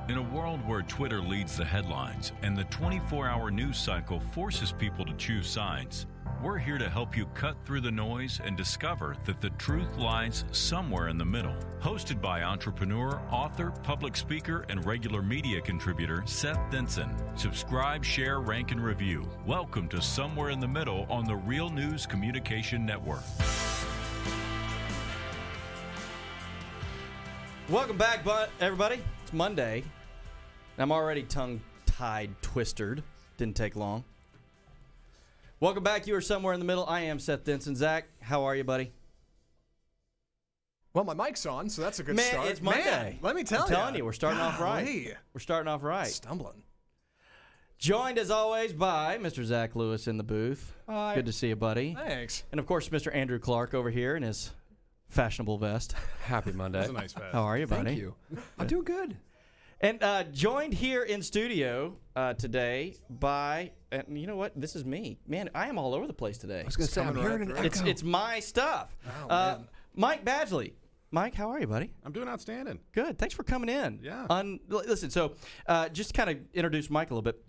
In a world where Twitter leads the headlines and the 24-hour news cycle forces people to choose sides, we're here to help you cut through the noise and discover that the truth lies somewhere in the middle. Hosted by entrepreneur, author, public speaker, and regular media contributor Seth Denson. Subscribe, share, rank, and review. Welcome to Somewhere in the Middle on the Real News Communication Network. Welcome back, everybody. It's Monday. I'm already tongue-tied, twistered. Didn't take long. Welcome back. You are Somewhere in the Middle. I am Seth Denson. Zach, how are you, buddy? Well, my mic's on, so that's a good Man, start. it's Monday. Man, let me tell you. I'm telling you, we're starting off right. Golly. We're starting off right. Stumbling. Joined, as always, by Mr. Zach Lewis in the booth. Hi. Good to see you, buddy. Thanks. And, of course, Mr. Andrew Clark over here in his fashionable vest. Happy Monday. That's a nice vest. How are you, buddy? Thank you. I'm doing good. And joined here in studio today by, and you know what? This is me. Man, I am all over the place today. I was going to say, I'm hearing an echo. It's my stuff. Oh, man. Mike Badgley. Mike, how are you, buddy? I'm doing outstanding. Good. Thanks for coming in. Yeah. Listen, so just kind of introduce Mike a little bit.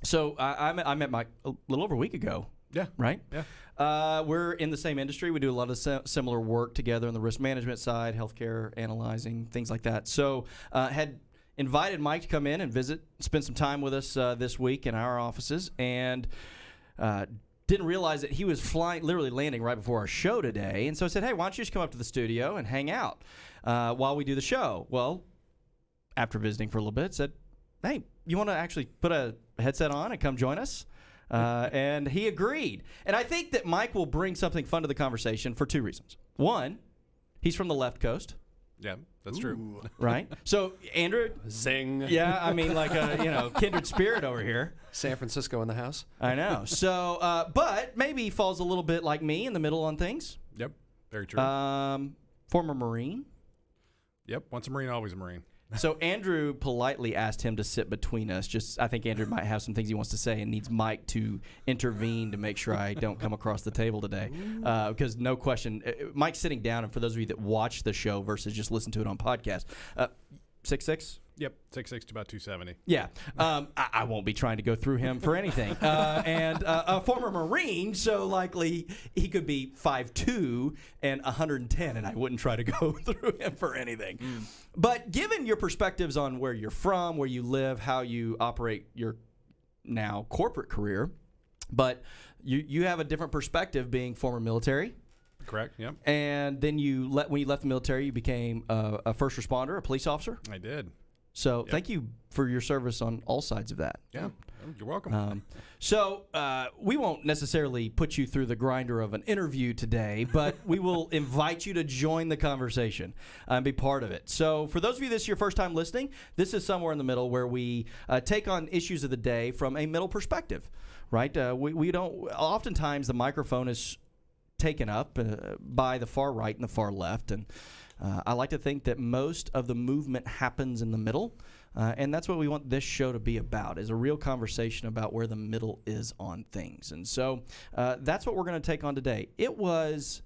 So I met Mike a little over a week ago. Yeah. Right? Yeah. We're in the same industry. We do a lot of similar work together on the risk management side, healthcare, analyzing, things like that. So had invited Mike to come in and visit, spend some time with us this week in our offices, and didn't realize that he was literally landing right before our show today. And so I said, hey, why don't you just come up to the studio and hang out while we do the show? Well, after visiting for a little bit, said, hey, you want to actually put a headset on and come join us? And he agreed. And I think that Mike will bring something fun to the conversation for two reasons. One, he's from the left coast. Yeah, that's true. Right? So, Andrew. Zing. Yeah, I mean, like a kindred spirit over here. San Francisco in the house. I know. So, but maybe he falls a little bit like me in the middle on things. Yep, very true. Former Marine. Yep, once a Marine, always a Marine. So Andrew politely asked him to sit between us. I think Andrew might have some things he wants to say and needs Mike to intervene to make sure I don't come across the table today. Because no question, Mike's sitting down, and for those of you that watch the show versus just listen to it on podcast, 6'6"? Yep, 6'6" to about 270. Yeah. I won't be trying to go through him for anything. And a former Marine, so likely he could be 5'2" and 110, and I wouldn't try to go through him for anything. But given your perspectives on where you're from, where you live, how you operate your now corporate career, but you have a different perspective being former military. Correct, yep. And then when you left the military, you became a first responder, a police officer. I did. So thank you for your service on all sides of that. Yeah, you're welcome. So we won't necessarily put you through the grinder of an interview today, but we will invite you to join the conversation and be part of it. So for those of you this is your first time listening, this is Somewhere in the Middle, where we take on issues of the day from a middle perspective, right? We don't, oftentimes the microphone is taken up by the far right and the far left, and I like to think that most of the movement happens in the middle, and that's what we want this show to be about, is a real conversation about where the middle is on things. And so that's what we're going to take on today. It was,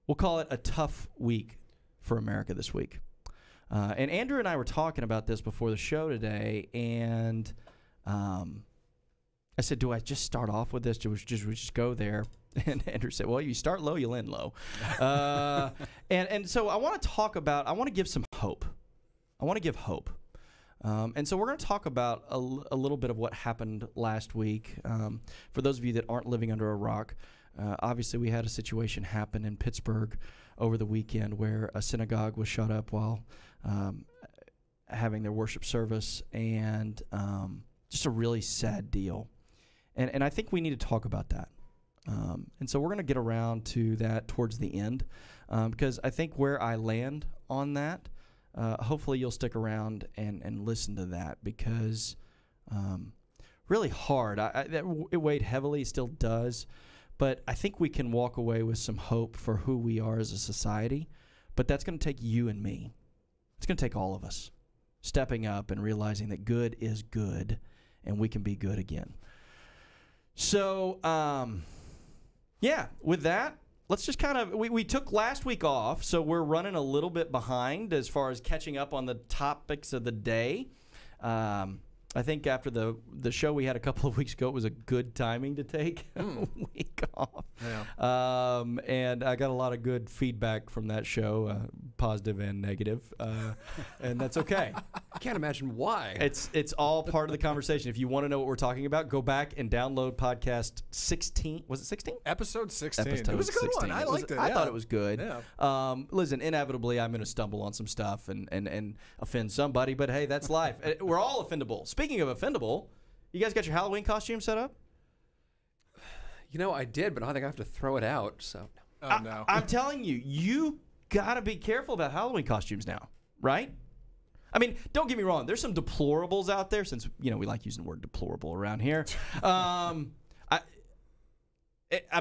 we'll call it a tough week for America this week. And Andrew and I were talking about this before the show today, and I said, do I just start off with this? Do we just go there? And Andrew said, well, you start low, you'll end low. And so I want to give some hope. I want to give hope. And so we're going to talk about a little bit of what happened last week. For those of you that aren't living under a rock, obviously we had a situation happen in Pittsburgh over the weekend where a synagogue was shot up while having their worship service, and just a really sad deal. And I think we need to talk about that. And so we're going to get around to that towards the end, because I think where I land on that, hopefully you'll stick around and listen to that, because really hard. It weighed heavily, it still does, but I think we can walk away with some hope for who we are as a society, but that's going to take you and me. It's going to take all of us stepping up and realizing that good is good, and we can be good again. So, yeah, with that, let's just kind of, we took last week off, so we're running a little bit behind as far as catching up on the topics of the day. I think after the show we had a couple of weeks ago, it was a good timing to take a week off. Yeah. And I got a lot of good feedback from that show, positive and negative, and that's okay. I can't imagine why. It's all part of the conversation. If you want to know what we're talking about, go back and download podcast 16. Was it 16? Episode 16. Episode It was a good 16. one. I liked it. I yeah. thought it was good. Yeah. Listen, inevitably, I'm going to stumble on some stuff and offend somebody, but hey, that's life. We're all offendable. Speaking of offendable, you guys got your Halloween costume set up? You know, I did, but I think I have to throw it out. So Oh, no. I'm telling you, you got to be careful about Halloween costumes now, right? I mean, don't get me wrong. There's some deplorables out there, since, we like using the word deplorable around here. I'm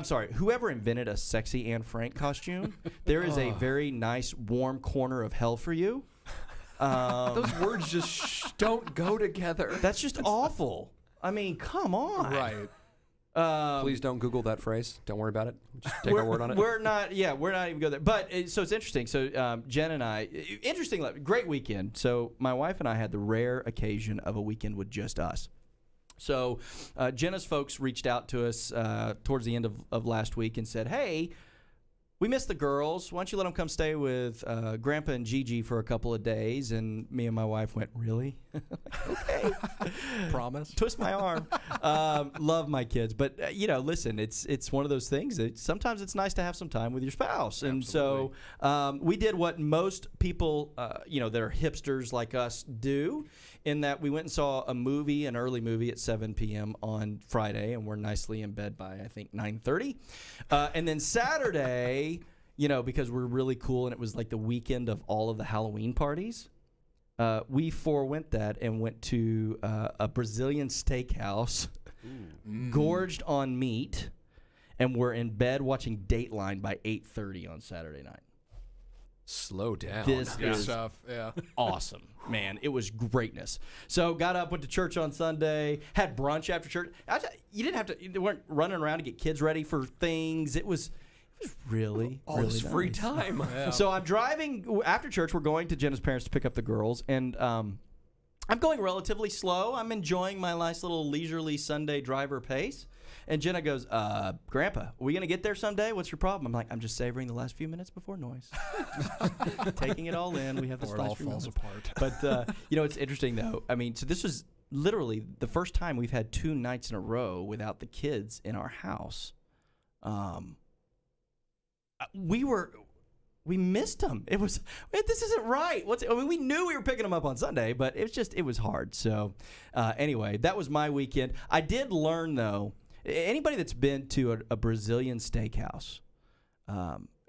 sorry. Whoever invented a sexy Anne Frank costume, there is a very nice, warm corner of hell for you. those words just don't go together. That's just awful. I mean, come on. Right. Please don't Google that phrase. Don't worry about it. Just take our word on it. We're not even going there. But so it's interesting. So Jen and I, great weekend. So my wife and I had the rare occasion of a weekend with just us. So Jenna's folks reached out to us towards the end of last week and said, hey, we missed the girls. Why don't you let them come stay with Grandpa and Gigi for a couple of days? And me and my wife went, really? Okay. Promise. Twist my arm. Love my kids. But, listen, it's one of those things that sometimes it's nice to have some time with your spouse. And so we did what most people, that are hipsters like us do, in that we went and saw an early movie at 7 p.m. on Friday, and we're nicely in bed by, I think, 9:30. And then Saturday, because we're really cool and it was like the weekend of all of the Halloween parties, we forewent that and went to a Brazilian steakhouse, gorged on meat, and we're in bed watching Dateline by 8:30 on Saturday night. Slow down. This Good is stuff. Yeah. awesome, man. It was greatness. So got up, went to church on Sunday, had brunch after church. You weren't running around to get kids ready for things. It was really, All really this free nice. time. Yeah. So I'm driving after church. We're going to Jenna's parents to pick up the girls, and I'm going relatively slow. I'm enjoying my nice little leisurely Sunday driver pace. And Jenna goes, Grandpa, are we going to get there someday? What's your problem? I'm like, I'm just savoring the last few minutes before noise. Taking it all in. We have this Or it all last few falls moments. apart. But, it's interesting, though. I mean, so this was literally the first time we've had 2 nights in a row without the kids in our house. We missed them. It was, this isn't right. We knew we were picking them up on Sunday, but it was hard. So anyway, that was my weekend. I did learn, though, anybody that's been to a Brazilian steakhouse,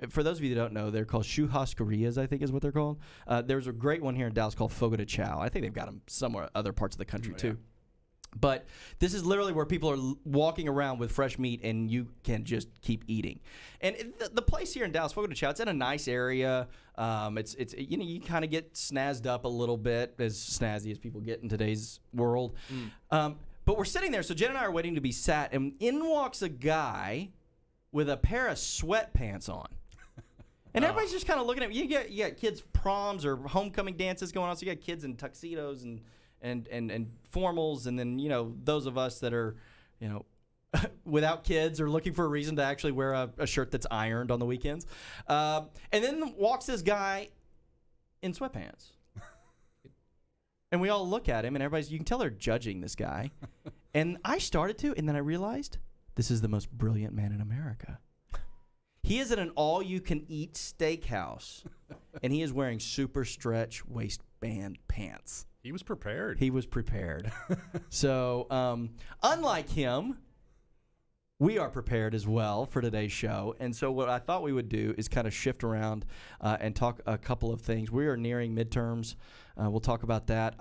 for those of you that don't know, they're called churrascarias, I think is what they're called. There's a great one here in Dallas called Fogo de Chao. I think they've got them somewhere other parts of the country too. But this is literally where people are walking around with fresh meat, and you can just keep eating. And the place here in Dallas, Fogo de Chao, it's in a nice area. It's you kind of get snazzed up a little bit, as snazzy as people get in today's world. But we're sitting there, so Jen and I are waiting to be sat, and in walks a guy with a pair of sweatpants on. And everybody's just kind of looking at me. You got kids' proms or homecoming dances going on, so you got kids in tuxedos and formals, and then those of us that are without kids or looking for a reason to actually wear a shirt that's ironed on the weekends. And then walks this guy in sweatpants. And we all look at him, and you can tell they're judging this guy. And I started to, and then I realized this is the most brilliant man in America. He is at an all-you-can-eat steakhouse, and he is wearing super stretch waistband pants. He was prepared. He was prepared. So, unlike him, we are prepared as well for today's show. And so what I thought we would do is kind of shift around and talk a couple of things. We are nearing midterms. We'll talk about that.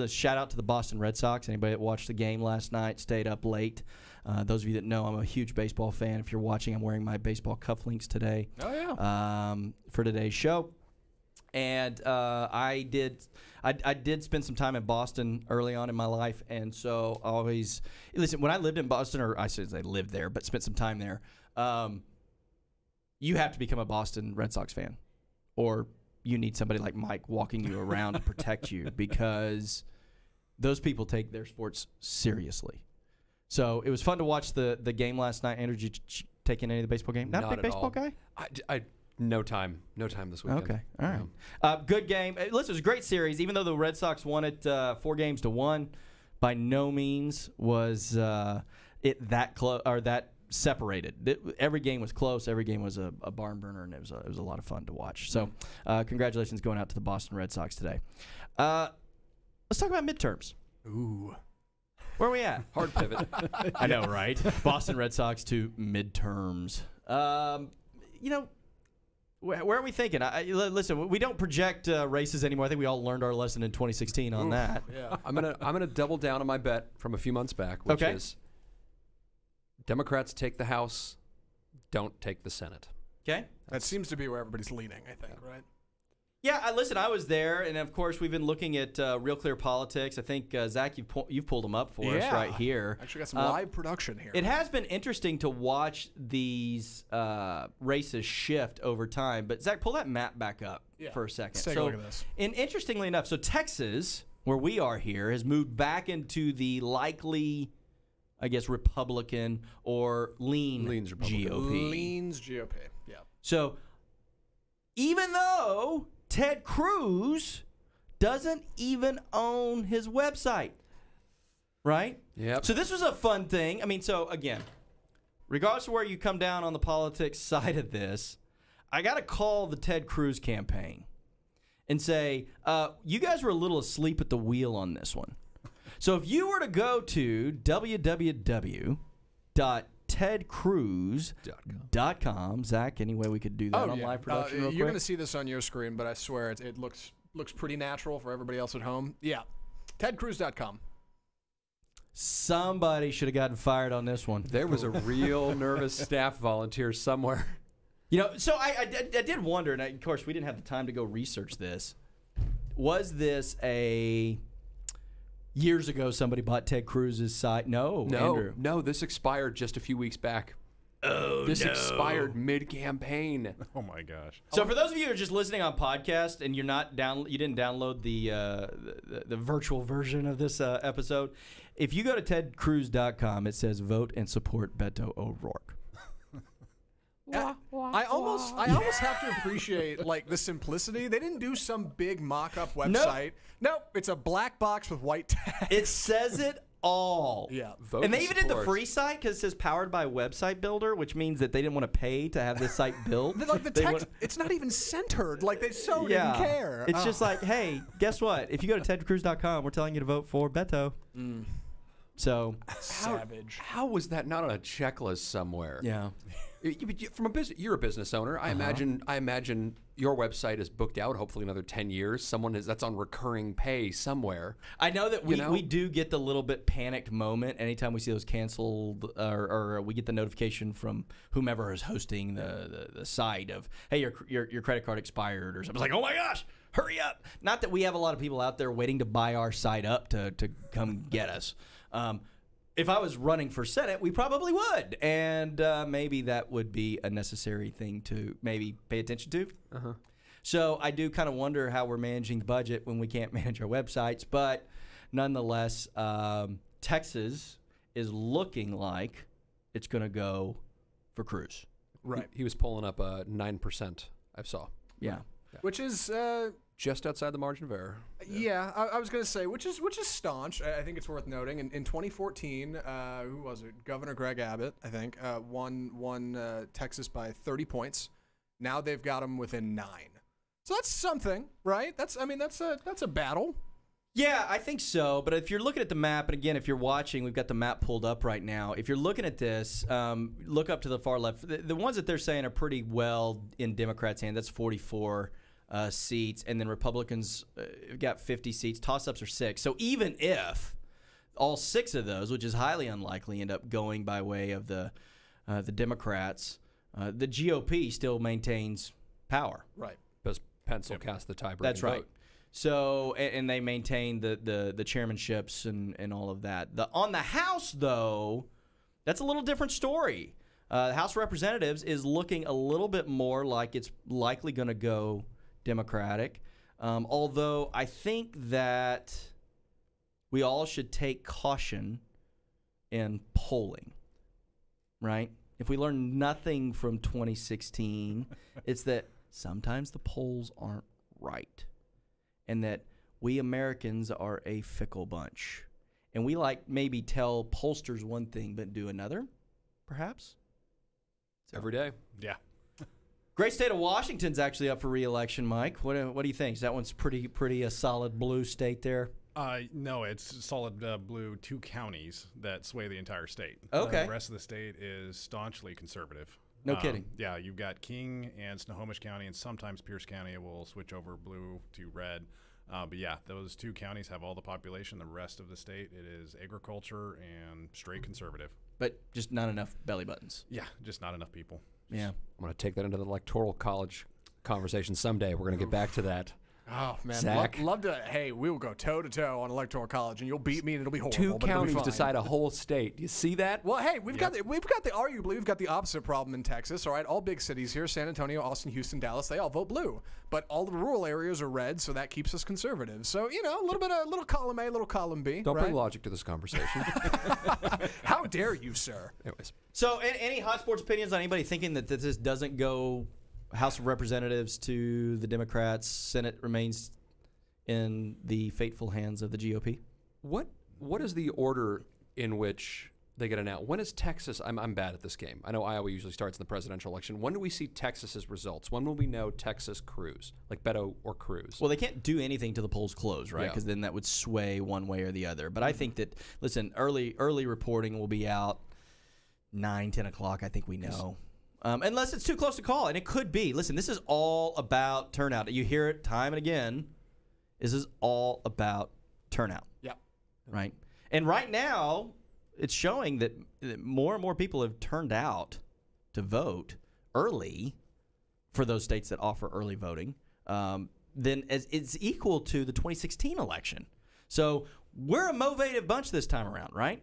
Shout out to the Boston Red Sox. Anybody that watched the game last night, stayed up late. Those of you that know, I'm a huge baseball fan. If you're watching, I'm wearing my baseball cufflinks today. Oh, yeah. For today's show. And I did spend some time in Boston early on in my life, and so I always listen. When I lived in Boston, or I should say lived there, but spent some time there, you have to become a Boston Red Sox fan, or you need somebody like Mike walking you around to protect you, because those people take their sports seriously. So it was fun to watch the game last night. Andrew, did you take in any of the baseball game? Not a big at baseball all. guy? I no time this weekend. Okay, all right. Good game. Listen, it was a great series. Even though the Red Sox won it 4-1, by no means was it that close or that separated. Every game was close. Every game was a barn burner, and it was a lot of fun to watch. So, congratulations going out to the Boston Red Sox today. Let's talk about midterms. Ooh. Where are we at? Hard pivot. I know, right? Boston Red Sox to midterms. Where are we thinking? Listen, we don't project races anymore. I think we all learned our lesson in 2016 on that. Yeah. I'm gonna double down on my bet from a few months back, which is Democrats take the House, don't take the Senate. Okay. That seems to be where everybody's leaning, I think, right? Yeah, listen, I was there, and of course we've been looking at Real Clear Politics. I think Zach, you've pulled them up for us right here. Actually got some live production here. It has been interesting to watch these races shift over time. But Zach, pull that map back up for a second. Let's take a look at this. And interestingly enough, so Texas, where we are here, has moved back into the likely, I guess, Republican or leans Republican. GOP. Leans GOP. Yeah. So even though Ted Cruz doesn't even own his website, right? Yep. So this was a fun thing. I mean, so again, regardless of where you come down on the politics side of this, I got to call the Ted Cruz campaign and say, you guys were a little asleep at the wheel on this one. So if you were to go to www.tedcruz.com, Zach, any way we could do that on live production real quick? You're going to see this on your screen, but I swear it looks pretty natural for everybody else at home. Yeah. tedcruz.com. Somebody should have gotten fired on this one. There was a real nervous staff volunteer somewhere. You know, so I did wonder, and of course we didn't have the time to go research this. Was this years ago somebody bought Ted Cruz's site? No, Andrew. No, this expired just a few weeks back. This expired mid-campaign. Oh my gosh. So for those of you who are just listening on podcast and you didn't download the virtual version of this episode, if you go to tedcruz.com, it says vote and support Beto O'Rourke. I almost have to appreciate like the simplicity. They didn't do some big mock-up website. Nope, it's a black box with white text. It says it all. Yeah. Vote And they even did the support. free site because it says powered by Website Builder, which means that they didn't want to pay to have this site built. Like the text, it's not even centered. Like they didn't care. It's just like, hey, guess what? If you go to tedcruz.com, we're telling you to vote for Beto. So, savage. How was that not on a checklist somewhere? yeah. From a business, you're a business owner. I imagine your website is booked out. Hopefully, another 10 years. That's on recurring pay somewhere. I know that we do get the little bit panicked moment anytime we see those canceled or we get the notification from whomever is hosting the site of, hey, your credit card expired or something. It's like, oh my gosh, hurry up. Not that we have a lot of people out there waiting to buy our site up to come get us. If I was running for Senate, we probably would. And maybe that would be a necessary thing to maybe pay attention to. So I do kind of wonder how we're managing the budget when we can't manage our websites. But nonetheless, Texas is looking like it's going to go for Cruz. Right. He was pulling up 9%. I saw. Yeah. Which is Just outside the margin of error. yeah, I was going to say which is staunch. I think it's worth noting. In 2014, who was it? Governor Greg Abbott, I think, won Texas by 30 points. Now they've got him within 9. So that's something, right? That's a battle. Yeah, I think so. But if you're looking at the map, and again, if you're watching, we've got the map pulled up right now. If you're looking at this, look up to the far left. The ones that they're saying are pretty well in Democrats' hand. That's 44 seats. And then Republicans got 50 seats. Toss-ups are 6. So even if all 6 of those, which is highly unlikely, end up going by way of the Democrats, the GOP still maintains power. Right. Because pencil cast the tiebreaking That's right. vote. So, and they maintain the chairmanships and all of that. On the House, though, that's a little different story. The House of Representatives is looking a little bit more like it's likely going to go Democratic. Although I think that we all should take caution in polling, right? If we learn nothing from 2016, it's that sometimes the polls aren't right, and that we Americans are a fickle bunch. And we maybe tell pollsters one thing but do another, perhaps. Every day. Yeah. Great state of Washington's actually up for re-election, Mike. What do you think? That one's pretty a solid blue state there. No, it's solid blue 2 counties that sway the entire state. Okay. The rest of the state is staunchly conservative. No kidding. Yeah, you've got King and Snohomish County, and sometimes Pierce County will switch over blue to red. But yeah, those 2 counties have all the population. The rest of the state, it is agriculture and straight conservative. But just not enough belly buttons. Yeah, just not enough people. Yeah. I'm going to take that into the electoral college conversation someday. We're going to get back to that. Oh, man. Zach. Love to. Hey, we will go toe-to-toe on Electoral College, and you'll beat me, and it'll be horrible. 2 but it'll be counties fine. decide a whole state. You see that? Well, hey, we've got arguably we've got the opposite problem in Texas. All right, all big cities here, San Antonio, Austin, Houston, Dallas, they all vote blue, but all the rural areas are red, so that keeps us conservative. So a little column A, little column B. Don't right? bring logic to this conversation. How dare you, sir? Anyways. So, any hot sports opinions on anybody thinking that this doesn't go House of Representatives to the Democrats, Senate remains in the fateful hands of the GOP? What is the order in which they get announced? When is Texas? I'm bad at this game. I know Iowa usually starts in the presidential election. When do we see Texas's results? When will we know Texas Cruz, like Beto or Cruz? Well, they can't do anything till the polls close, right? Yeah. Because then that would sway one way or the other. But I think that, listen, early reporting will be out 9, 10 o'clock. I think we know. Unless it's too close to call, and it could be. Listen, this is all about turnout. You hear it time and again. This is all about turnout. Yeah. Right? And right now, it's showing that more and more people have turned out to vote early for those states that offer early voting. Then it's equal to the 2016 election. So we're a motivated bunch this time around, right?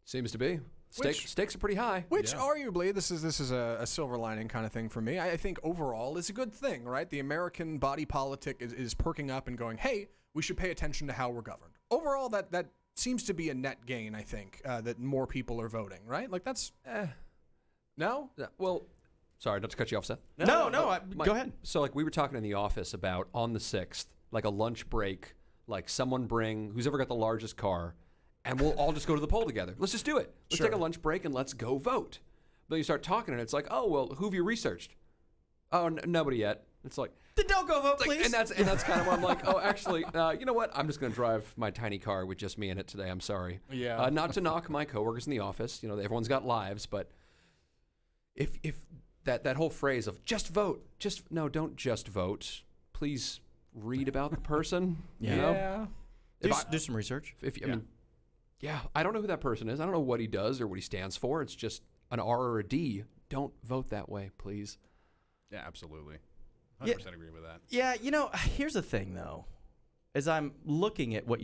Seems to be. Stakes are pretty high. Which arguably, this is a silver lining kind of thing for me. I think overall is a good thing, right? The American body politic is perking up and going, hey, we should pay attention to how we're governed. Overall, that seems to be a net gain, I think, that more people are voting, right? Like that's... No? Well, sorry, not to cut you off, Seth. No, go ahead. So, like, we were talking in the office about on the 6th, like a lunch break, like someone bring who's ever got the largest car, and we'll all just go to the poll together. Let's just do it. Let's take a lunch break and let's go vote. But you start talking, and it's like, oh, well, who have you researched? Oh, nobody yet. It's like... Then don't go vote, like, please. and that's kind of where I'm like, oh, actually, you know what? I'm just going to drive my tiny car with just me in it today. I'm sorry. Yeah. Not to knock my coworkers in the office. You know, everyone's got lives, but if that whole phrase of just vote, don't just vote. Please read about the person. Yeah. You know? Do some research. I mean, I don't know who that person is. I don't know what he does or what he stands for. It's just an R or a D. Don't vote that way, please. Yeah, absolutely. 100% agree with that. Yeah, here's the thing, though. As I'm looking at what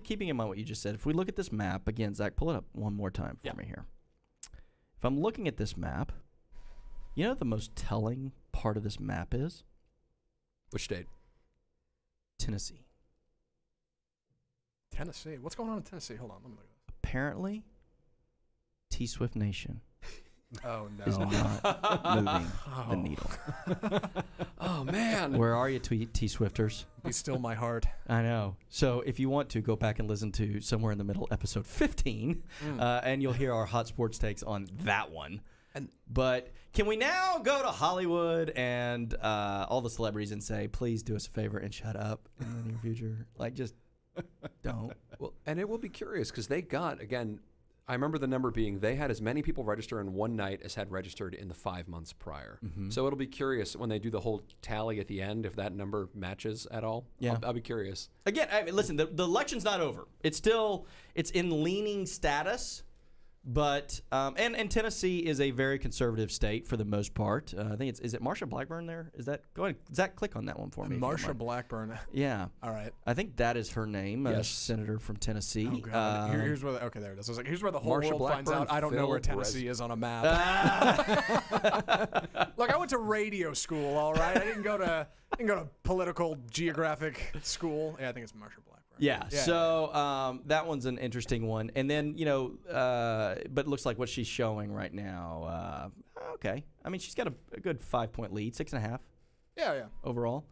keeping in mind what you just said, if we look at this map, again, Zach, pull it up one more time for me here. If I'm looking at this map, you know what the most telling part of this map is? Which state? Tennessee. Tennessee. What's going on in Tennessee? Hold on, let me look at this. Apparently, T-Swift Nation Oh no. is not moving the needle. Oh, man. Where are you, T-Swifters? Be still my heart. I know. So if you want to, go back and listen to Somewhere in the Middle, episode 15, and you'll hear our hot sports takes on that one. But can we now go to Hollywood and all the celebrities and say, please do us a favor and shut up in the near future? Like, just don't. Well, and it will be curious because they got, again, I remember the number being they had as many people register in one night as had registered in the 5 months prior. Mm-hmm. So it'll be curious when they do the whole tally at the end if that number matches at all. Yeah. I'll be curious. Again, I mean, listen, the election's not over. It's in leaning status. But and Tennessee is a very conservative state for the most part. I think is it Marsha Blackburn there? Is that go ahead, Zach? Click on that one for me. Marsha Blackburn. Yeah. All right. I think that is her name. Yes. Senator from Tennessee. Oh, God. Here's where. Okay, there it is. I was like, here's where the whole Marsha world finds Blackburn, out. I don't know where Phil Tennessee is on a map. Look, I went to radio school. All right, I didn't go to political geographic school. Yeah, I think it's Marsha Blackburn. Yeah. Yeah. So that one's an interesting one. And then, but it looks like what she's showing right now. Okay. I mean, she's got a good 5-point lead, 6.5 Yeah. overall.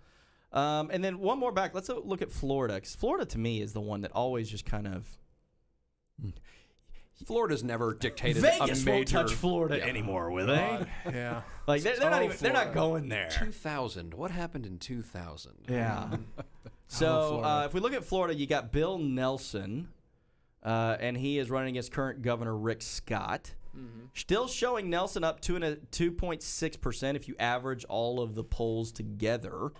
And then one more back. Let's look at Florida, because Florida to me is the one that always just kind of. Florida's never dictated Vegas a major. won't touch Florida anymore, will they? Yeah. Like they're not even. They're not Florida. going there. 2000. What happened in 2000? Yeah. So Florida. if we look at Florida, you got Bill Nelson, and he is running against current Governor Rick Scott. Still showing Nelson up 2.6% if you average all of the polls together.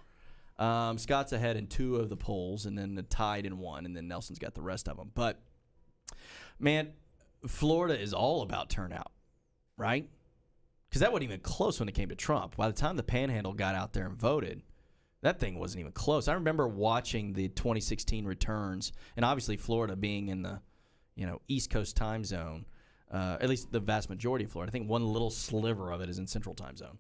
Scott's ahead in 2 of the polls, and then tied in 1, and then Nelson's got the rest of them. But man, Florida is all about turnout, right? Because that wasn't even close when it came to Trump. By the time the Panhandle got out there and voted, that thing wasn't even close. I remember watching the 2016 returns, and obviously Florida being in the, East Coast time zone, at least the vast majority of Florida. I think one little sliver of it is in Central time zone.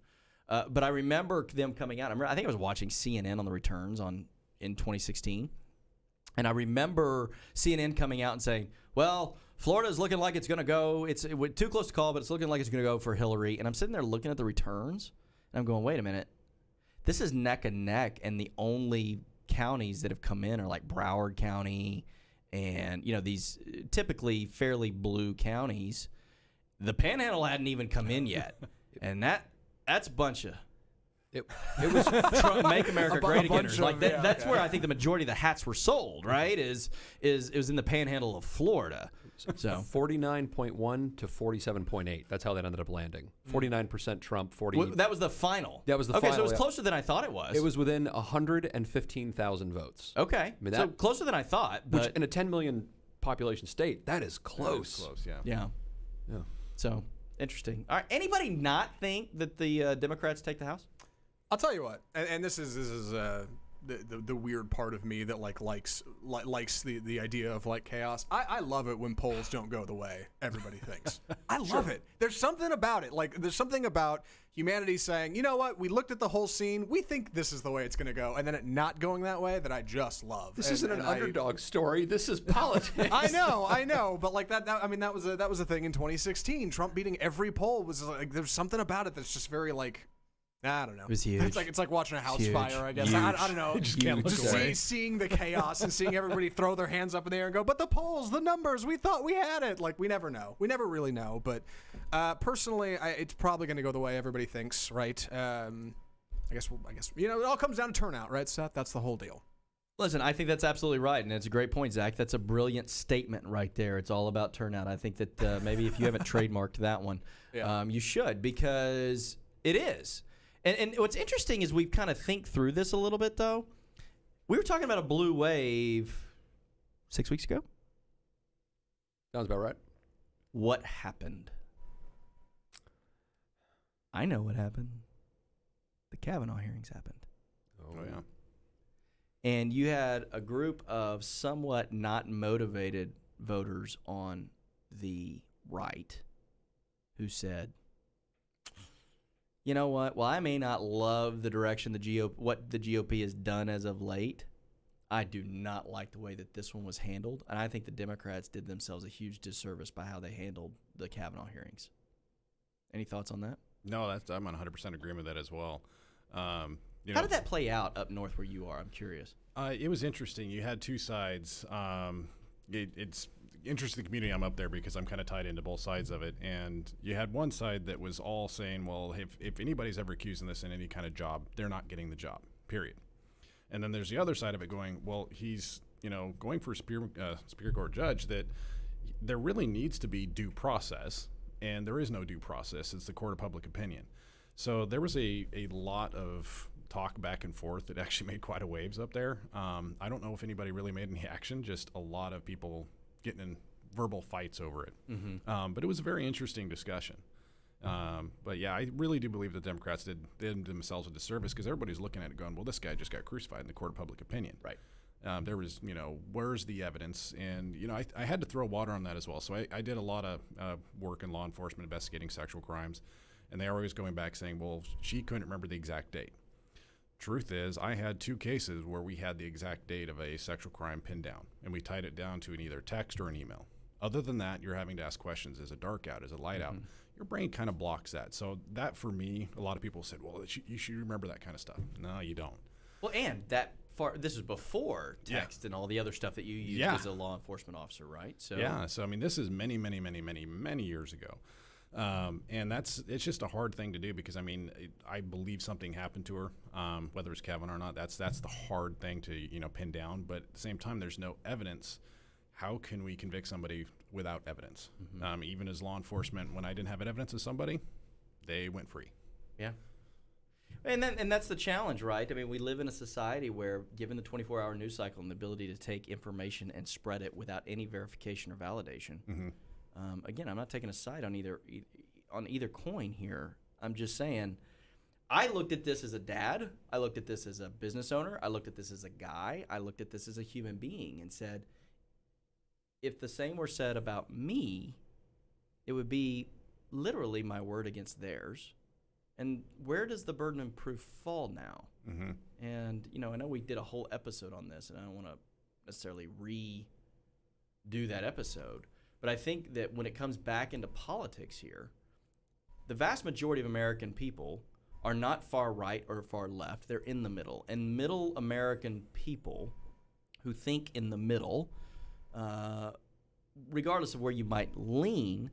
But I remember them coming out. I think I was watching CNN on the returns in 2016, and I remember CNN coming out and saying, "Well, Florida's looking like it's going to go. It's too close to call, but it's looking like it's going to go for Hillary." And I'm sitting there looking at the returns, and I'm going, "Wait a minute. This is neck and neck, and the only counties that have come in are like Broward County and, these typically fairly blue counties. The Panhandle hadn't even come in yet, and that's a bunch of It was Trump, Make America Great Again. bunch Like of- that, yeah, that's okay. where I think the majority of the hats were sold. Right? It was in the Panhandle of Florida. So 49.1 to 47.8. That's how that ended up landing. 49% Trump, 40. that was the final. That was the okay, final, so it was yeah. closer than I thought it was. It was within 115,000 votes. okay. mean, so that- closer than I thought. Which But in a 10 million population state, that is close. Close, yeah. yeah. Yeah. So interesting. All right. Anybody not think that the Democrats take the House? I'll tell you what, and this is the weird part of me that likes the idea of chaos. I love it when polls don't go the way everybody thinks. I love it. There's something about it. There's something about humanity saying, you know what, we looked at the whole scene, we think this is the way it's going to go, and then it not going that way that I just love. This isn't an underdog story. This is politics. I know, but that was a thing in 2016. Trump beating every poll was there's something about it that's just very I don't know. It was huge. It's like watching a house Huge. fire, I guess. Huge. I don't know. Just can't look Just away. seeing the chaos and seeing everybody throw their hands up in the air and go, but the polls, the numbers, we thought we had it. We never know. We never really know. But personally, it's probably going to go the way everybody thinks, right? I guess it all comes down to turnout, right, Seth? That's the whole deal. Listen, I think that's absolutely right, and it's a great point, Zach. That's a brilliant statement right there. It's all about turnout. I think that maybe if you haven't trademarked that one, you should, because it is. And what's interesting is we kind of think through this a little bit, though. We were talking about a blue wave 6 weeks ago. Sounds about right. What happened? I know what happened. The Kavanaugh hearings happened. Oh, yeah. And you had a group of somewhat not motivated voters on the right who said, you know what? Well, I may not love the direction what the GOP has done as of late. I do not like the way that this one was handled, and I think the Democrats did themselves a huge disservice by how they handled the Kavanaugh hearings. Any thoughts on that? No, I'm on 100% agreement with that as well. How did that play out up north where you are? I'm curious. It was interesting. You had two sides. It's interesting the community. I'm up there because I'm kind of tied into both sides of it. And you had one side that was all saying, well, if anybody's ever accusing this in any kind of job, they're not getting the job, period. And then there's the other side of it going, well, he's going for a Superior Court judge, that there really needs to be due process, and there is no due process. It's the court of public opinion. So there was a lot of talk back and forth that actually made quite a waves up there. I don't know if anybody really made any action, just a lot of people getting in verbal fights over it. Mm-hmm. But it was a very interesting discussion. But yeah, I really do believe the Democrats did themselves a disservice, because everybody's looking at it going, well, this guy just got crucified in the court of public opinion. Right. There was, where's the evidence? And, I had to throw water on that as well. So I did a lot of work in law enforcement investigating sexual crimes. And they are always going back saying, well, she couldn't remember the exact date. Truth is, I had 2 cases where we had the exact date of a sexual crime pinned down, and we tied it down to an either text or an email. Other than that, you're having to ask questions. Is it dark out? Is it light out? Your brain kind of blocks that. So that, for me, a lot of people said, well, you should remember that kind of stuff. No, you don't. Well, and this is before text and all the other stuff that you used as a law enforcement officer, right? So So I mean, this is many years ago. And it's just a hard thing to do because, I mean, I believe something happened to her, whether it's Kavanaugh or not. That's the hard thing to, pin down. But at the same time, there's no evidence. How can we convict somebody without evidence? Even as law enforcement, when I didn't have evidence of somebody, they went free. Yeah. And that's the challenge, right? I mean, we live in a society where, given the 24-hour news cycle and the ability to take information and spread it without any verification or validation, again, I'm not taking a side on either coin here. I'm just saying, I looked at this as a dad. I looked at this as a business owner. I looked at this as a guy. I looked at this as a human being and said, if the same were said about me, it would be literally my word against theirs. And where does the burden of proof fall now? And, I know we did a whole episode on this, and I don't want to necessarily redo that episode. But I think that when it comes back into politics here, the vast majority of American people are not far right or far left. They're in the middle. And middle American people who think in the middle, regardless of where you might lean,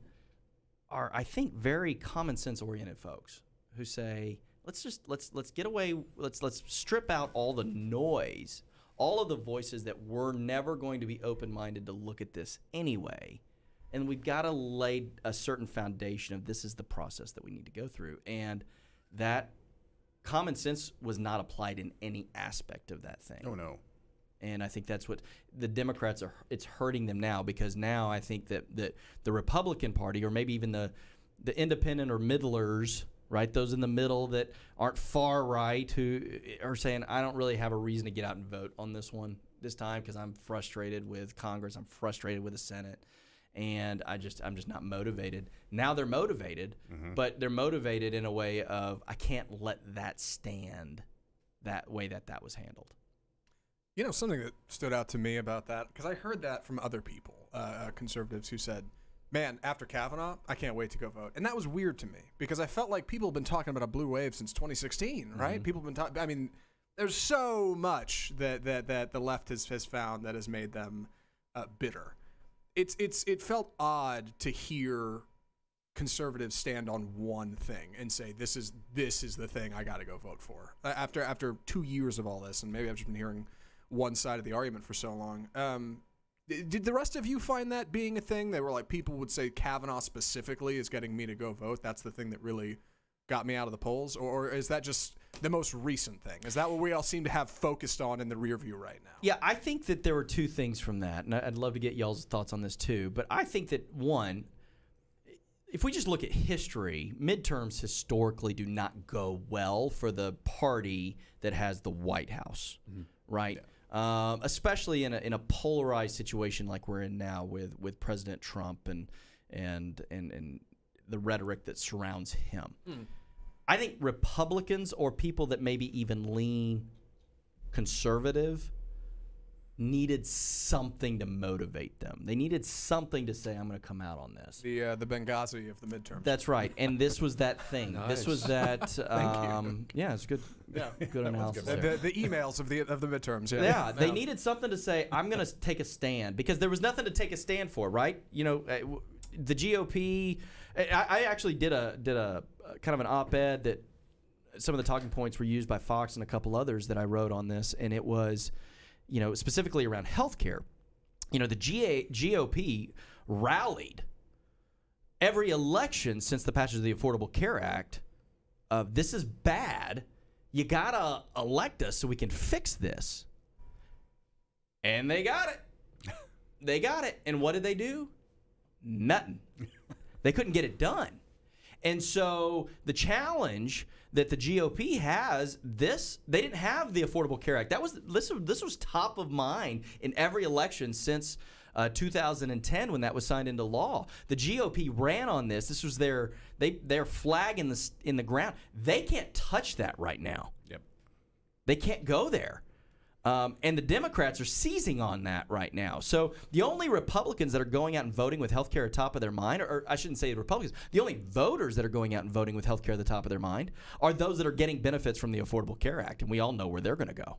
are, I think, very common sense oriented folks who say, let's get away, let's strip out all the noise, all of the voices that we're never going to be open-minded to look at this anyway. And we've got to lay a certain foundation of this is the process that we need to go through. And that common sense was not applied in any aspect of that thing. Oh, no. And I think that's what the Democrats are. It's hurting them now because now I think that the Republican Party, or maybe even the independent or middlers, right, those in the middle that aren't far right, who are saying, I don't really have a reason to get out and vote on this one this time because I'm frustrated with Congress, I'm frustrated with the Senate, and I'm just not motivated. Now they're motivated, but they're motivated in a way of, I can't let that stand that way that was handled. Something that stood out to me about that, because I heard that from other people, conservatives, who said, man, after Kavanaugh, I can't wait to go vote. And that was weird to me because I felt like people have been talking about a blue wave since 2016, right? People have been talking, I mean, there's so much that the left has found that has made them bitter. It felt odd to hear conservatives stand on one thing and say, this is the thing I got to go vote for. After 2 years of all this, and maybe I've just been hearing one side of the argument for so long. Did the rest of you find that being a thing? They were like, people would say Kavanaugh specifically is getting me to go vote. That's the thing that really got me out of the polls? Or is that just the most recent thing? Is that what we all seem to have focused on in the rear view right now? Yeah, I think that there were 2 things from that, and I'd love to get y'all's thoughts on this too. But I think that, one, if we just look at history, midterms historically do not go well for the party that has the White House, right? Yeah. Especially in a polarized situation like we're in now with President Trump and the rhetoric that surrounds him. I think Republicans or people that maybe even lean conservative needed something to motivate them. They needed something to say, I'm going to come out on this. The Benghazi of the midterms. That's right. And this was that thing. Nice. This was that. Thank you. Yeah, it's good. Yeah. Good analysis. there. The emails of the midterms. Yeah. Yeah, they needed something to say, I'm going to take a stand, because there was nothing to take a stand for, right? You know, the GOP. I actually did a kind of an op-ed that some of the talking points were used by Fox and a couple others that I wrote on this, and it was, you know, specifically around healthcare. You know, the GOP rallied every election since the passage of the Affordable Care Act of, this is bad, you gotta elect us so we can fix this. And they got it. They got it. And what did they do? Nothing. They couldn't get it done. And so the challenge that the GOP has, they didn't have the Affordable Care Act. This was top of mind in every election since 2010 when that was signed into law. The GOP ran on this. This was their flag in the ground. They can't touch that right now. Yep. They can't go there. And the Democrats are seizing on that right now. So the only Republicans that are going out and voting with health care at the top of their mind, or I shouldn't say Republicans, the only voters that are going out and voting with health care at the top of their mind are those that are getting benefits from the Affordable Care Act. And we all know where they're going to go.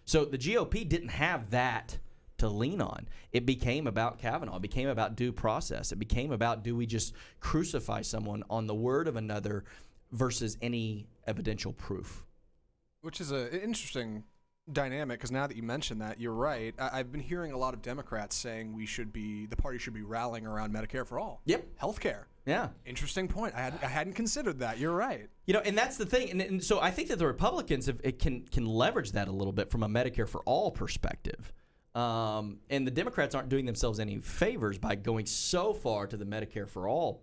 So the GOP didn't have that to lean on. It became about Kavanaugh. It became about due process. It became about, do we just crucify someone on the word of another versus any evidential proof? Which is an interesting dynamic, because now that you mentioned that, you're right. I've been hearing a lot of Democrats saying the party should be rallying around Medicare for all. Yep. Healthcare. Yeah. Interesting point. I hadn't considered that. You're right. You know, and that's the thing. And so I think that the Republicans can leverage that a little bit from a Medicare for all perspective. And the Democrats aren't doing themselves any favors by going so far to the Medicare for all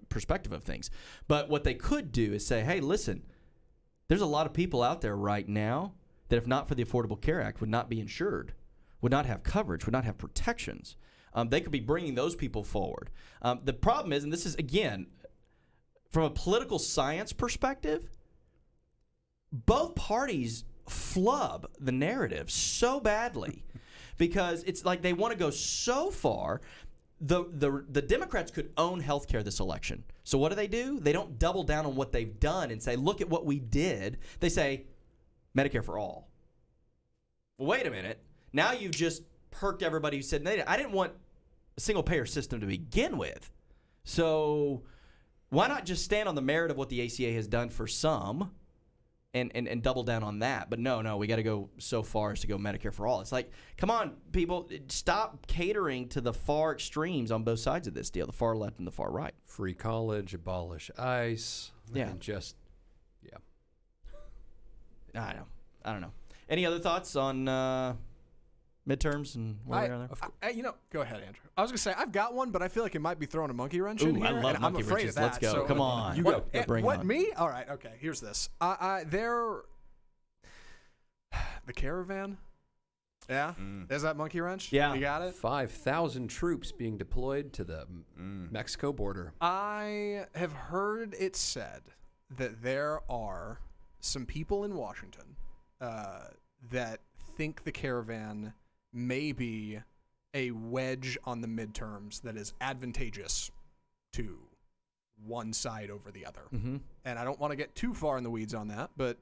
perspective of things. But what they could do is say, hey, listen, there's a lot of people out there right now that if not for the Affordable Care Act would not be insured, would not have coverage, would not have protections. They could be bringing those people forward. The problem is, and this is, again, from a political science perspective, both parties flub the narrative so badly because it's like they want to go so far. The Democrats could own health care this election. So what do? They don't double down on what they've done and say, look at what we did. They say, Medicare for all. Well, wait a minute. Now you've just perked everybody who said, I didn't want a single-payer system to begin with. So why not just stand on the merit of what the ACA has done for some and double down on that? But no, we got to go so far as to go Medicare for all. It's like, come on, people, stop catering to the far extremes on both sides of this deal, the far left and the far right. Free college, abolish ICE. Yeah. And just, I don't know. Any other thoughts on midterms and where we are there? Go ahead, Andrew. I was going to say, I've got one, but I feel like it might be throwing a monkey wrench in here. I love and monkey I'm afraid wrenches. of that. Let's go. So, Come on. You go. Bring it on. Me? All right. Okay. Here's this. The caravan. Yeah? Is that monkey wrench? Yeah. You got it? 5,000 troops being deployed to the Mexico border. I have heard it said that there are some people in Washington that think the caravan may be a wedge on the midterms that is advantageous to one side over the other. Mm-hmm. And I don't want to get too far in the weeds on that, but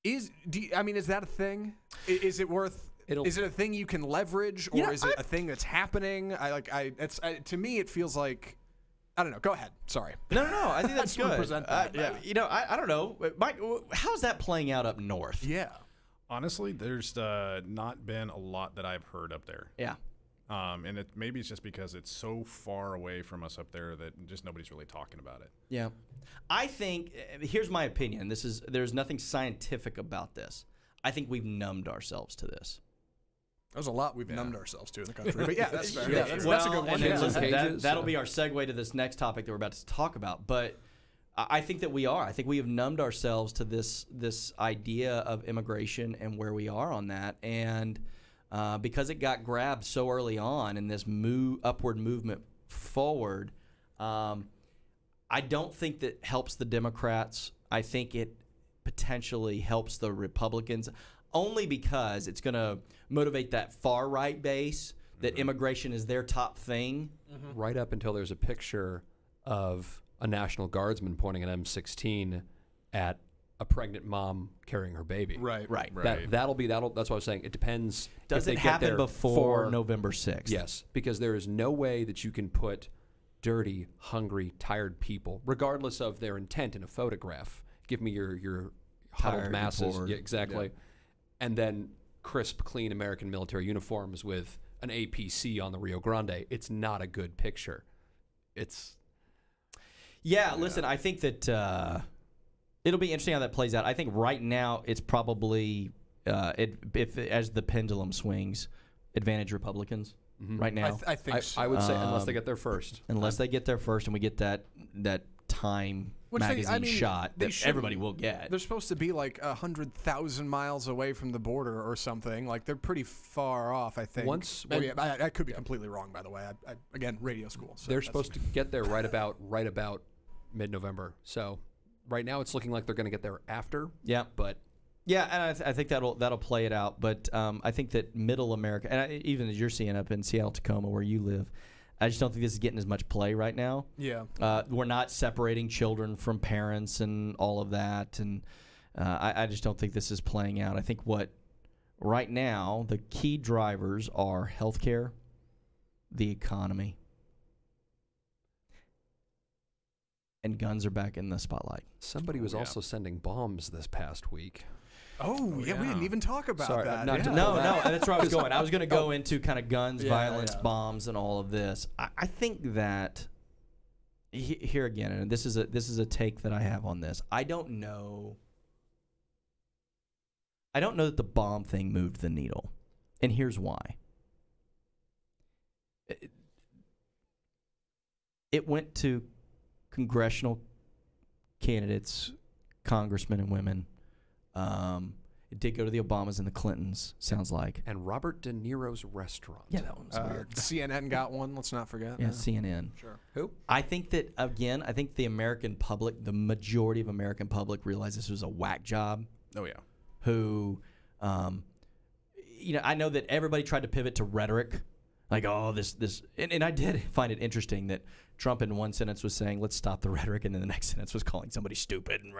is that a thing? Is it worth? Is it a thing you can leverage, or is it a thing that's happening? To me, it feels like, I don't know. Go ahead. Sorry. No. I think that's good. Present that. I don't know, Mike. How's that playing out up north? Yeah. Honestly, there's not been a lot that I've heard up there. Yeah. And maybe it's just because it's so far away from us up there that just nobody's really talking about it. Yeah. I think, here's my opinion. There's nothing scientific about this. I think we've numbed ourselves to this. There's a lot we've numbed ourselves to in the country. But yeah, that's fair. Yeah, That's a good one. And then, Yeah. listen, Cages, that'll be our segue to this next topic that we're about to talk about. But I think that we are. I think we have numbed ourselves to this idea of immigration and where we are on that. And because it got grabbed so early on in this upward movement forward, I don't think that helps the Democrats. I think it potentially helps the Republicans, only because it's going to motivate that far right base that immigration is their top thing. Right up until there's a picture of a National Guardsman pointing an M16 at a pregnant mom carrying her baby. Right. That's what I was saying. It depends. Does if they it get happen there before November 6th? Yes, because there is no way that you can put dirty, hungry, tired people, regardless of their intent, in a photograph. Give me your huddled Tired, masses. bored. Yeah, exactly. Yeah. And then crisp, clean American military uniforms with an APC on the Rio Grande. It's not a good picture. Listen, I think that it'll be interesting how that plays out. I think right now it's probably, as the pendulum swings, advantage Republicans right now. I think so. I would say unless they get there first. Unless they get there first and we get that Time magazine shot that everybody will get. They're supposed to be like 100,000 miles away from the border or something. Like, they're pretty far off, I think. I could be completely wrong, by the way. Again, radio school. So they're supposed to get there right about mid-November. So right now it's looking like they're going to get there after. Yeah. But Yeah, and I think that'll play it out. But I think that Middle America, and even as you're seeing up in Seattle, Tacoma, where you live, I just don't think this is getting as much play right now. Yeah. We're not separating children from parents and all of that, and I just don't think this is playing out. I think right now the key drivers are healthcare, the economy, and guns are back in the spotlight. Somebody was also sending bombs this past week. Oh, yeah, we didn't even talk about Sorry, that. not to- No, that's where I was going. I was going to go into kind of guns, violence, bombs, and all of this. I think that here again, and this is a take that I have on this. I don't know that the bomb thing moved the needle, and here's why. It went to congressional candidates, congressmen and women. It did go to the Obamas and the Clintons, sounds like. And Robert De Niro's restaurant. Yeah, that one was weird. CNN got one. Let's not forget. Yeah, CNN. Sure. Who? I think that, again, the American public, the majority of American public realized this was a whack job. Oh, yeah. Who, I know that everybody tried to pivot to rhetoric. Like, oh, this. And I did find it interesting that Trump in one sentence was saying, let's stop the rhetoric, and then the next sentence was calling somebody stupid, and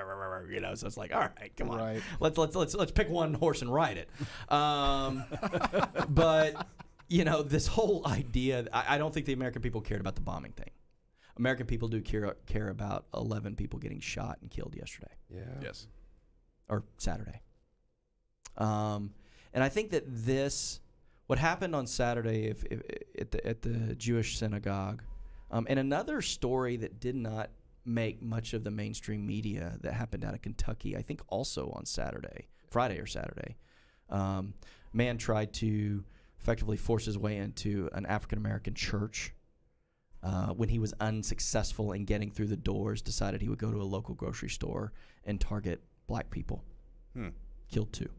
so it's like, all right, come on. Right. Let's pick one horse and ride it. But, this whole idea, I don't think the American people cared about the bombing thing. American people do care about 11 people getting shot and killed yesterday. Yeah. Yes. Or Saturday. And I think that what happened on Saturday at the Jewish synagogue, and another story that did not make much of the mainstream media that happened out of Kentucky, I think also on Friday or Saturday. Man tried to effectively force his way into an African-American church. When he was unsuccessful in getting through the doors, decided he would go to a local grocery store and target black people. Killed 2.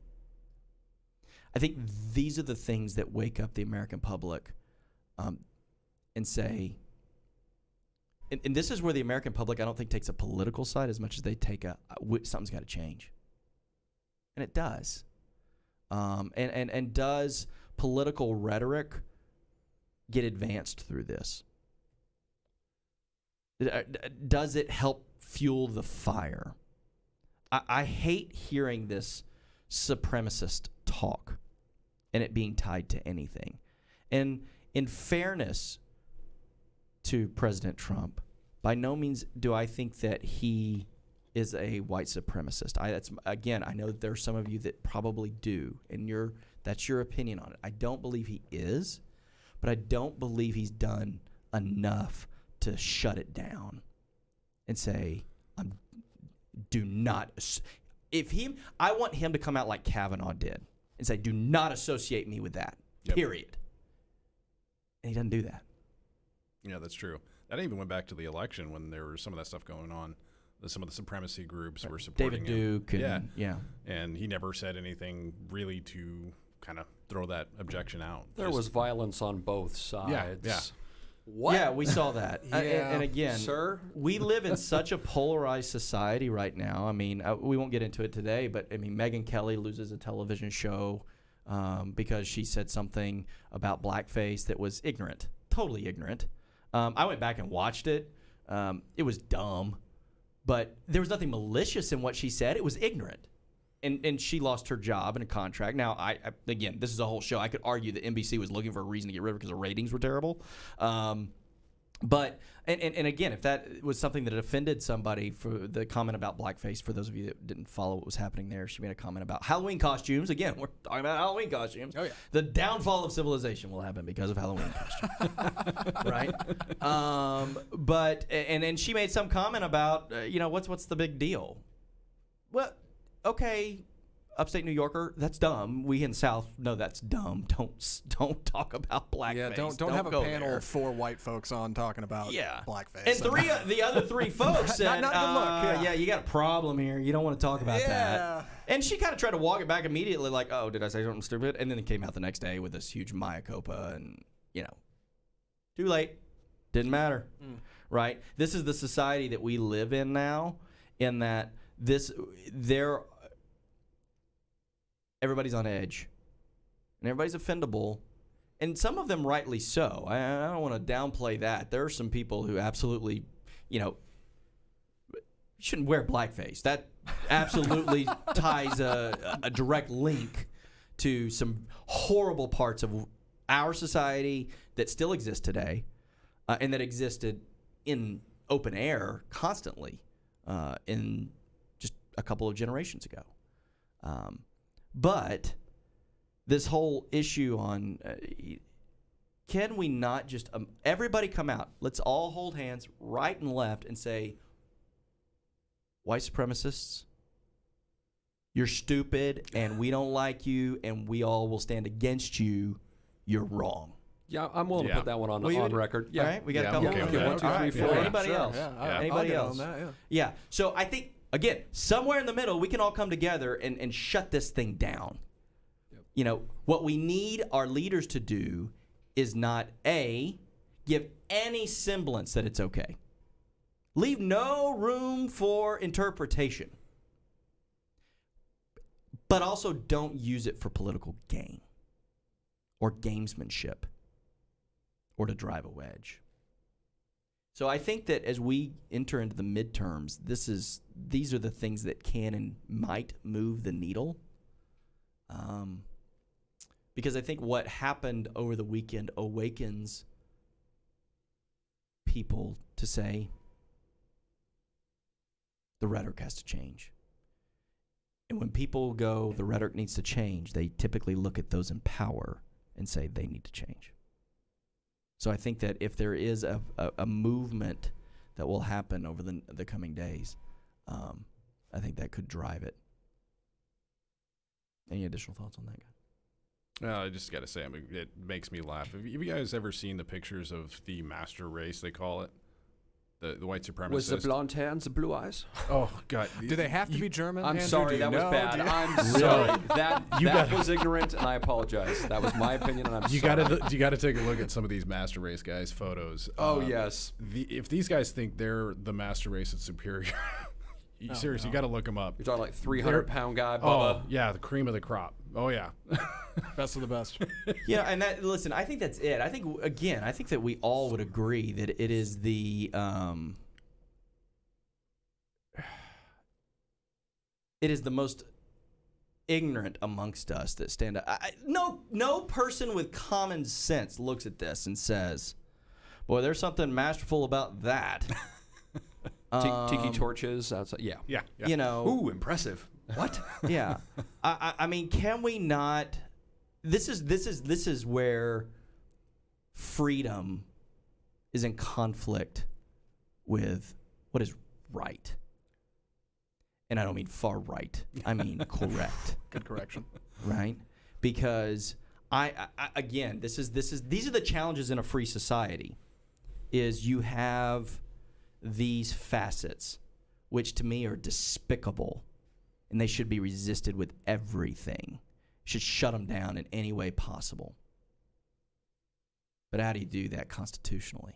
I think these are the things that wake up the American public and say, and this is where the American public, I don't think, takes a political side as much as they take something's got to change. And it does. And does political rhetoric get advanced through this? Does it help fuel the fire? I hate hearing this supremacist talk and it being tied to anything. And in fairness to President Trump, by no means do I think that he is a white supremacist. I know that there are some of you that probably do, and that's your opinion on it. I don't believe he is, but I don't believe he's done enough to shut it down and say, I want him to come out like Kavanaugh did and say, do not associate me with that, period. And he doesn't do that. Yeah, that's true. That even went back to the election when there was some of that stuff going on. Some of the supremacy groups were supporting David Duke. him. Yeah. And he never said anything really to kind of throw that objection out. There was violence on both sides. Yeah. What? Yeah, we saw that. And again, sir, we live in such a polarized society right now. I mean, we won't get into it today, but I mean, Megyn Kelly loses a television show because she said something about blackface that was ignorant, totally ignorant. I went back and watched it. It was dumb, but there was nothing malicious in what she said. It was ignorant. And she lost her job and a contract. Now, again, this is a whole show. I could argue that NBC was looking for a reason to get rid of her because the ratings were terrible. But again, if that was something that offended somebody for the comment about blackface, for those of you that didn't follow what was happening there, she made a comment about Halloween costumes. Again, we're talking about Halloween costumes. Oh, yeah. The downfall of civilization will happen because of Halloween costumes. Right? But she made some comment about, what's the big deal? Well, okay, upstate New Yorker, that's dumb. We in the South know that's dumb. Don't talk about blackface. Yeah, don't have a panel there. of 4 white folks on talking about blackface. And the other 3 folks said, not good look. Yeah, you got a problem here. You don't want to talk about that. And she kind of tried to walk it back immediately, like, oh, did I say something stupid? And then it came out the next day with this huge mea culpa, and too late. Didn't matter. Right? This is the society that we live in now, in that everybody's on edge, and everybody's offendable, and some of them rightly so. I don't want to downplay that. There are some people who absolutely, shouldn't wear blackface. That absolutely ties a direct link to some horrible parts of our society that still exist today, and that existed in open air constantly in just a couple of generations ago. But this whole issue on can we not just everybody come out? Let's all hold hands right and left and say, white supremacists, you're stupid and we don't like you and we all will stand against you. You're wrong. Yeah, I'm willing to put that one on record. Yeah. All right, we got a couple. okay with Okay, that. 1, 2, 3, All right, 4. yeah. Anybody else? Anybody I'll else? get on that, Yeah. So I think, again, somewhere in the middle, we can all come together and shut this thing down. Yep. What we need our leaders to do is not, give any semblance that it's okay. Leave no room for interpretation. But also don't use it for political gain or gamesmanship or to drive a wedge. So I think that as we enter into the midterms, these are the things that can and might move the needle. Because I think what happened over the weekend awakens people to say the rhetoric has to change. And when people go, the rhetoric needs to change, they typically look at those in power and say they need to change. So I think that if there is a movement that will happen over the coming days, I think that could drive it. Any additional thoughts on that, guy? No, I just got to say, it makes me laugh. Have you guys ever seen the pictures of the master race, they call it? The white supremacists? Was the blonde hair and the blue eyes? Oh, God. Do they have to be German? I'm Andrew? sorry, Do you that was know? bad. Do you- I'm sorry. That was ignorant, and I apologize. That was my opinion, and I'm You sorry. got to take a look at some of these master race guys' photos. Oh, yes. If these guys think they're the master race that's superior, seriously, you got to look them up. You're talking like 300-pound guy, Oh, Bubba. yeah, the cream of the crop. Oh, yeah. Best of the best. Yeah, and listen, I think that's it. I think that we all would agree that it is the most ignorant amongst us that stand up. No person with common sense looks at this and says, "Boy, there's something masterful about that." Tiki torches outside. Yeah. Yeah. Ooh, impressive. What? Yeah. I mean, can we not? This is where freedom is in conflict with what is right. And I don't mean far right. I mean correct. Good correction. Right? Because again, these are the challenges in a free society. Is you have these facets, which to me are despicable, and they should be resisted with everything. Should shut them down in any way possible. But how do you do that constitutionally?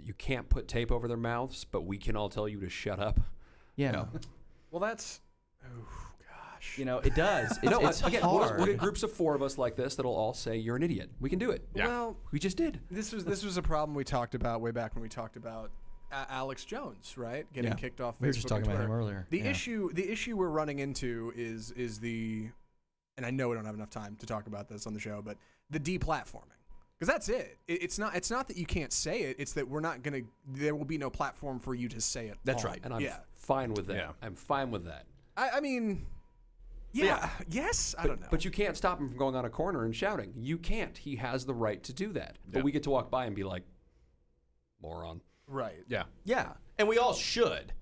You can't put tape over their mouths, but we can all tell you to shut up. Yeah. No. Well, that's. Oh gosh. It does. It's again, hard. we'll get groups of 4 of us like this that'll all say you're an idiot. We can do it. Yeah. Well, We just did. this was a problem we talked about way back when we talked about Alex Jones, right? Getting Yeah. kicked off Facebook. We were just talking and about him Twitter. earlier. The Yeah. issue we're running into is the, and I know we don't have enough time to talk about this on the show, but the deplatforming. Because that's it. It's not that you can't say it. It's that there will be no platform for you to say it. That's on. right. And I'm fine with that. Yeah. I'm fine with that. I mean, yeah. Yes. I don't know. But you can't stop him from going on a corner and shouting. You can't. He has the right to do that. But we get to walk by and be like, moron. right. Yeah. Yeah, and we all should,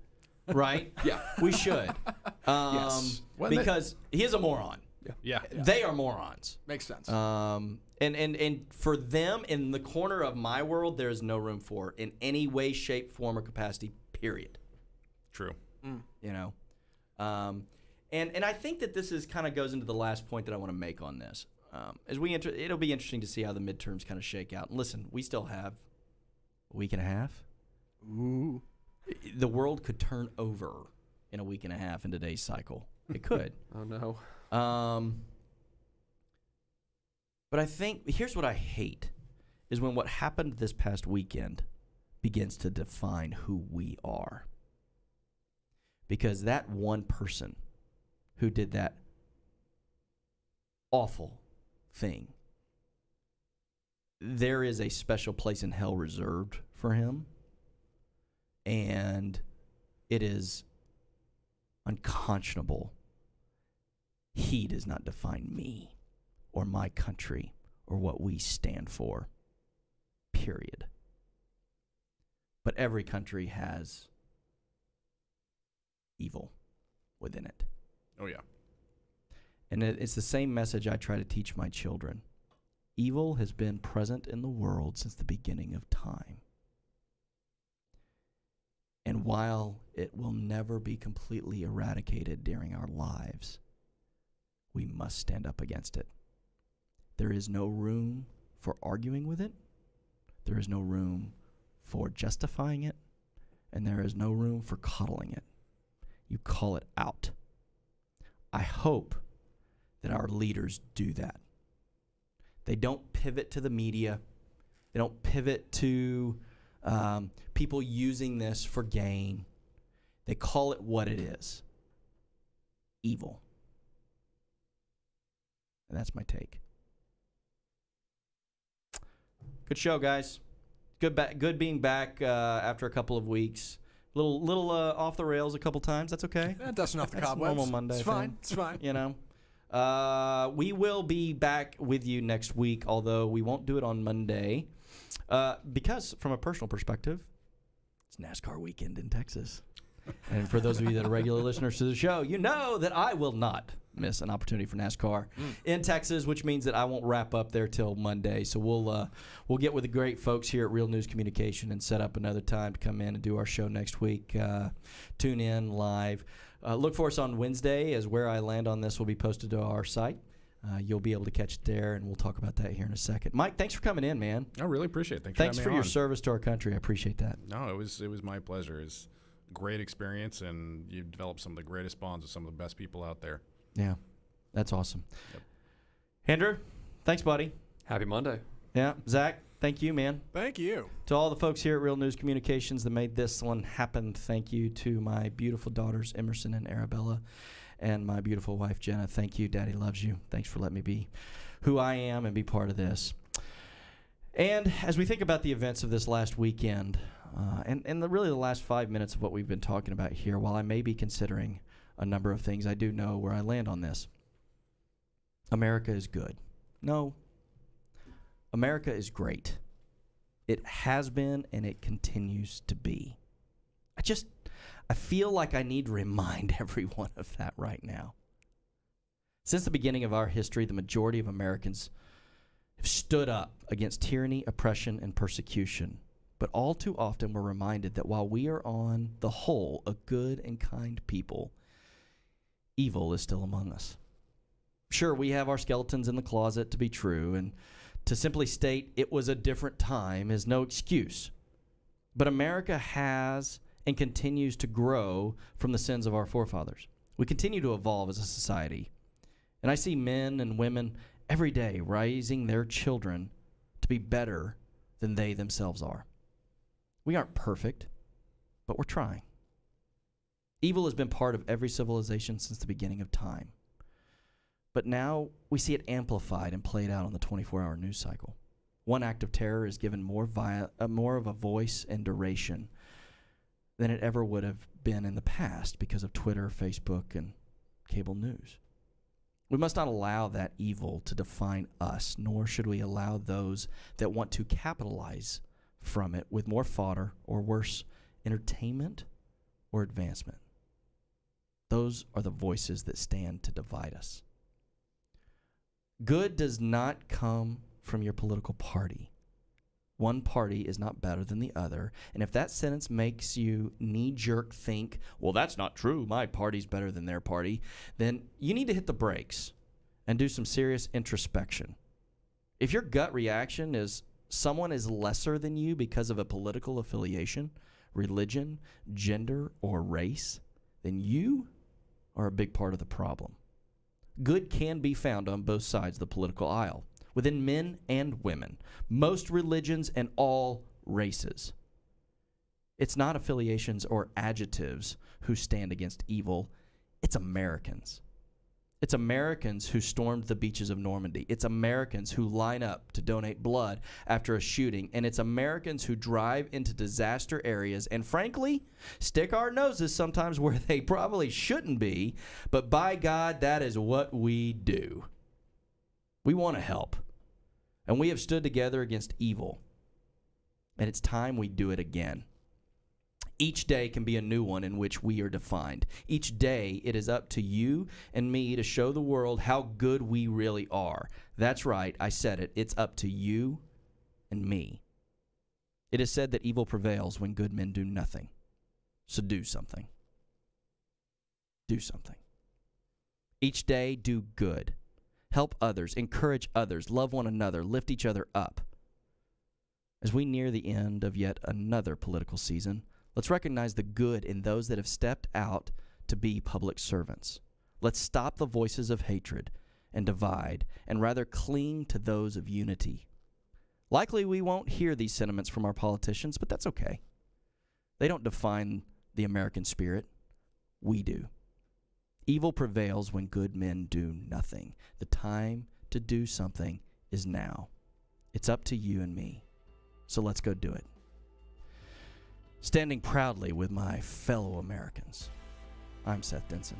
right? Yeah. We should. Yes. Because he is a moron. Yeah. They are morons. Makes sense. And for them, in the corner of my world, there is no room for in any way, shape, form, or capacity. Period. True. You know, and I think that this is kind of goes into the last point that I want to make on this. As we enter, it'll be interesting to see how the midterms kind of shake out. And listen, we still have a week and a half. Ooh. The world could turn over in a week and a half in today's cycle. It could. Oh no. But I think here's what I hate is when what happened this past weekend begins to define who we are. Because that one person who did that awful thing, there is a special place in hell reserved for him. And it is unconscionable. He does not define me or my country or what we stand for. Period. But every country has evil within it. Oh, yeah. And it's the same message I try to teach my children. Evil has been present in the world since the beginning of time. And while it will never be completely eradicated during our lives, we must stand up against it. There is no room for arguing with it. There is no room for justifying it. And there is no room for coddling it. You call it out. I hope that our leaders do that. They don't pivot to the media. They don't pivot to people using this for gain. They call it what it is. Evil. And that's my take. Good show, guys. Good being back after a couple of weeks. Little off the rails a couple times. That's okay. Dusting off the That's cobwebs. normal Monday It's thing. fine. It's fine. You know, we will be back with you next week, although we won't do it on Monday because, from a personal perspective, it's NASCAR weekend in Texas. And for those of you that are regular listeners to the show, you know that I will not miss an opportunity for NASCAR in Texas, which means that I won't wrap up there till Monday. So we'll get with the great folks here at Real News Communication and set up another time to come in and do our show next week. Tune in live. Look for us on Wednesday, as Where I Land on This will be posted to our site. You'll be able to catch it there, and we'll talk about that here in a second. Mike, thanks for coming in, man. I really appreciate it. Thanks for having me your on. service to our country. I appreciate that. No, it was my pleasure. It's a great experience, and you've developed some of the greatest bonds with some of the best people out there. Yeah, that's awesome. Yep. Andrew, thanks, buddy. Happy Monday. Yeah, Zach, thank you, man. Thank you. To all the folks here at Real News Communications that made this one happen, thank you to my beautiful daughters, Emerson and Arabella, and my beautiful wife, Jenna. Thank you. Daddy loves you. Thanks for letting me be who I am and be part of this. And as we think about the events of this last weekend, really the last 5 minutes of what we've been talking about here, while I may be considering a number of things, I do know where I land on this. America is good. No. America is great. It has been and it continues to be. I feel like I need to remind everyone of that right now. Since the beginning of our history, the majority of Americans have stood up against tyranny, oppression, and persecution. But all too often we're reminded that while we are on the whole a good and kind people, evil is still among us. Sure, we have our skeletons in the closet to be true, and to simply state it was a different time is no excuse. But America has and continues to grow from the sins of our forefathers. We continue to evolve as a society. And I see men and women every day raising their children to be better than they themselves are. We aren't perfect, but we're trying. Evil has been part of every civilization since the beginning of time. But now we see it amplified and played out on the 24-hour news cycle. One act of terror is given more of a voice and duration than it ever would have been in the past because of Twitter, Facebook, and cable news. We must not allow that evil to define us, nor should we allow those that want to capitalize from it with more fodder or worse, entertainment or advancement. Those are the voices that stand to divide us. Good does not come from your political party. One party is not better than the other, and if that sentence makes you knee-jerk think, well, that's not true, my party's better than their party, then you need to hit the brakes and do some serious introspection. If your gut reaction is someone is lesser than you because of a political affiliation, religion, gender, or race, then you are a big part of the problem. Good can be found on both sides of the political aisle, within men and women, most religions and all races. It's not affiliations or adjectives who stand against evil. It's Americans. It's Americans who stormed the beaches of Normandy. It's Americans who line up to donate blood after a shooting. And it's Americans who drive into disaster areas and, frankly, stick our noses sometimes where they probably shouldn't be. But by God, that is what we do. We want to help. And we have stood together against evil. And it's time we do it again. Each day can be a new one in which we are defined. Each day, it is up to you and me to show the world how good we really are. That's right, I said it. It's up to you and me. It is said that evil prevails when good men do nothing. So do something. Do something. Each day, do good. Help others, encourage others, love one another, lift each other up. As we near the end of yet another political season, let's recognize the good in those that have stepped out to be public servants. Let's stop the voices of hatred and divide and rather cling to those of unity. Likely we won't hear these sentiments from our politicians, but that's okay. They don't define the American spirit. We do. Evil prevails when good men do nothing. The time to do something is now. It's up to you and me. So let's go do it. Standing proudly with my fellow Americans, I'm Seth Denson.